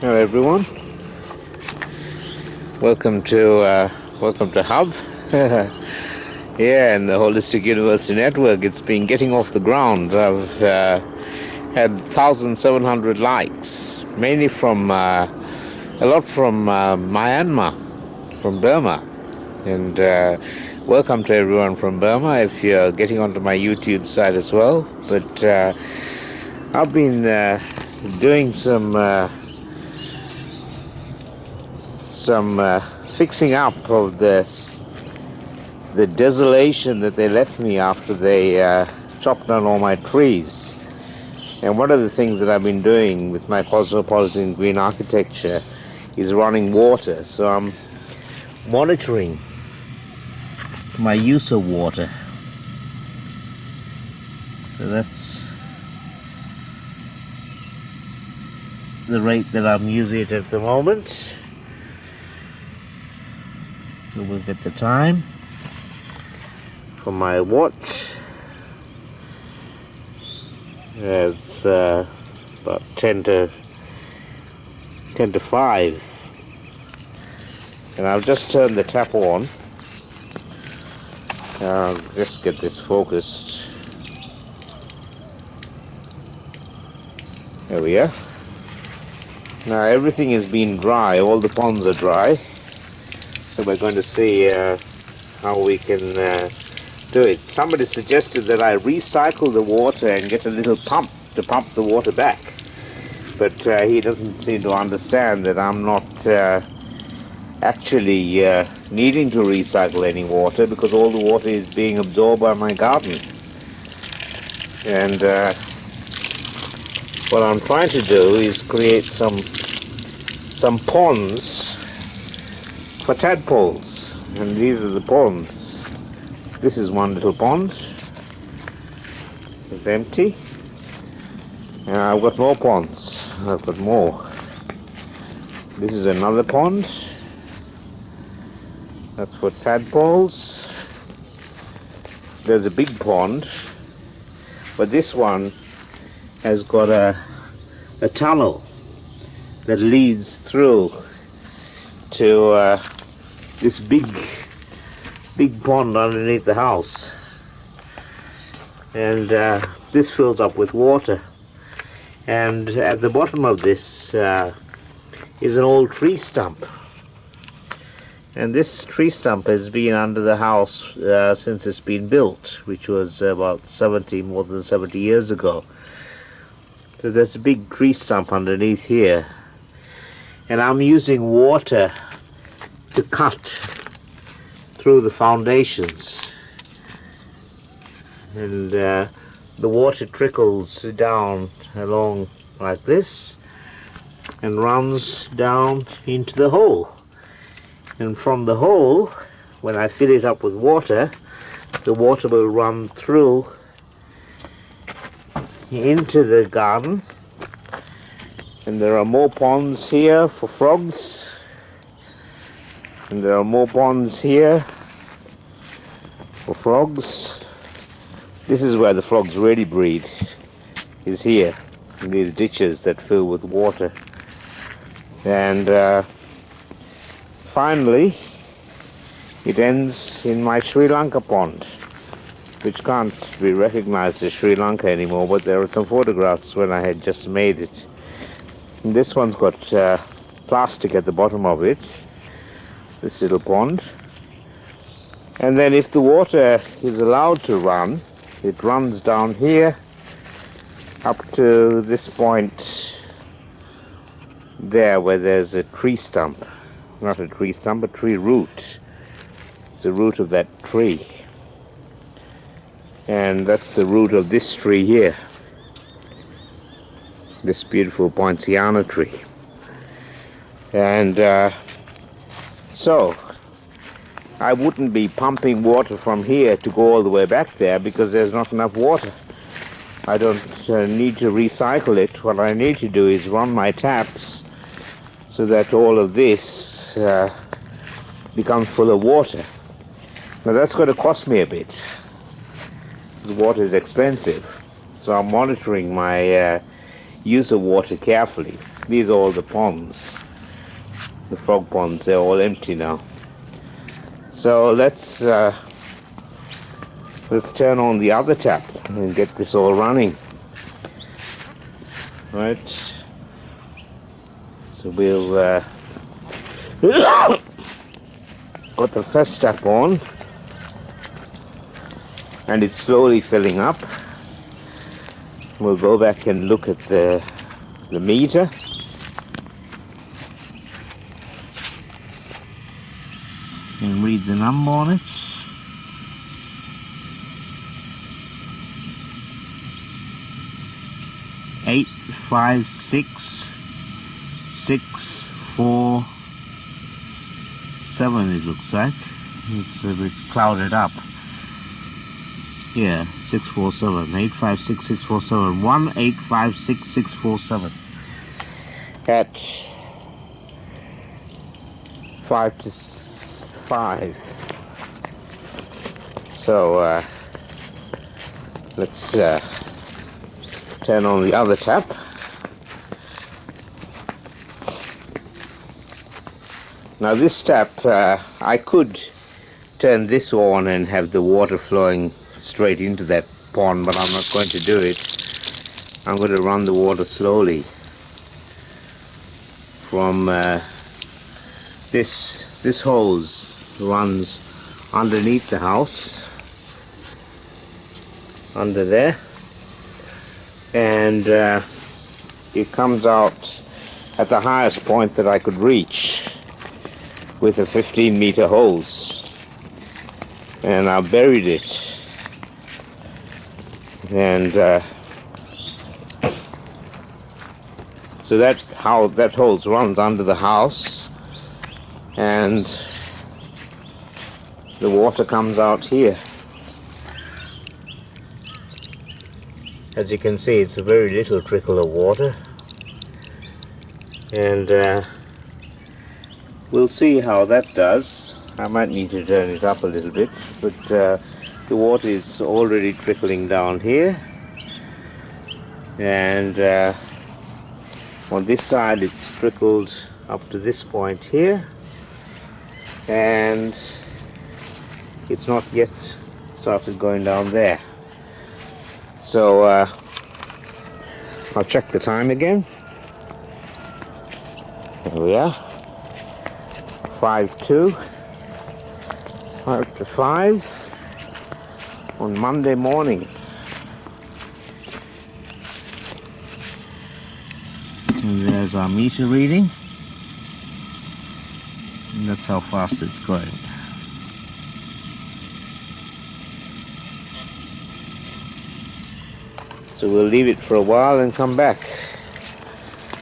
Hello everyone. Welcome to Hub. Yeah, and the Holistic University Network. It's been getting off the ground. I've had 1,700 likes, mainly from a lot from Myanmar, from Burma, and welcome to everyone from Burma if you're getting onto my YouTube site as well. But I've been doing some fixing up of the desolation that they left me after they chopped down all my trees. And one of the things that I've been doing with my Cosmopolitan green architecture is running water. So I'm monitoring my use of water. So that's the rate that I'm using it at the moment. We'll look at the time for my watch. It's about 10 to 5, and I've just turned the tap on. I'll just get this focused. There we are. Now everything has been dry, all the ponds are dry. So we're going to see how we can do it. Somebody suggested that I recycle the water and get a little pump to pump the water back. But he doesn't seem to understand that I'm not actually needing to recycle any water, because all the water is being absorbed by my garden. And what I'm trying to do is create some ponds for tadpoles, and these are the ponds. This is one little pond. It's empty. And I've got more ponds. I've got more. This is another pond. That's for tadpoles. There's a big pond, but this one has got a tunnel that leads through to this big pond underneath the house, and this fills up with water. And at the bottom of this is an old tree stump, and this tree stump has been under the house since it's been built, which was about more than 70 years ago. So there's a big tree stump underneath here, and I'm using water to cut through the foundations, and the water trickles down along like this and runs down into the hole, and from the hole, when I fill it up with water, the water will run through into the garden. And there are more ponds here for frogs, and there are more ponds here for frogs. This is where the frogs really breed, is here, in these ditches that fill with water. And finally it ends in my Sri Lanka pond, which can't be recognized as Sri Lanka anymore, but there are some photographs when I had just made it. And this one's got plastic at the bottom of it, this little pond. And then if the water is allowed to run, it runs down here up to this point there where there's a tree stump. Not a tree stump, a tree root. It's the root of that tree. And that's the root of this tree here. This beautiful poinciana tree. And so I wouldn't be pumping water from here to go all the way back there, because there's not enough water. I don't need to recycle it. What I need to do is run my taps so that all of this becomes full of water. Now that's going to cost me a bit. The water is expensive, so I'm monitoring my use of water carefully. These are all the ponds. The frog ponds, they're all empty now. So let's turn on the other tap and get this all running. Right. So we'll got the first tap on, and it's slowly filling up. We'll go back and look at the meter. And read the number on it. Eight, 5, 6, 6, 4, 7 it looks like. It's a bit clouded up. Yeah, 647. 8, 5, 6, 6, 4, 7. 1, 8, 5, 6, 6, 4, 7. At 5 to 5. So let's turn on the other tap. Now this tap, I could turn this on and have the water flowing straight into that pond, but I'm not going to do it. I'm going to run the water slowly from this hose runs underneath the house, under there, and it comes out at the highest point that I could reach with a 15-meter hose, and I buried it, and so that hose runs under the house, and the water comes out here. As you can see, it's a very little trickle of water, and we'll see how that does. I might need to turn it up a little bit, but the water is already trickling down here, and on this side it's trickled up to this point here, and it's not yet started going down there. So I'll check the time again. There we are. 5 to 5 on Monday morning. And there's our meter reading. And that's how fast it's going. So we'll leave it for a while and come back.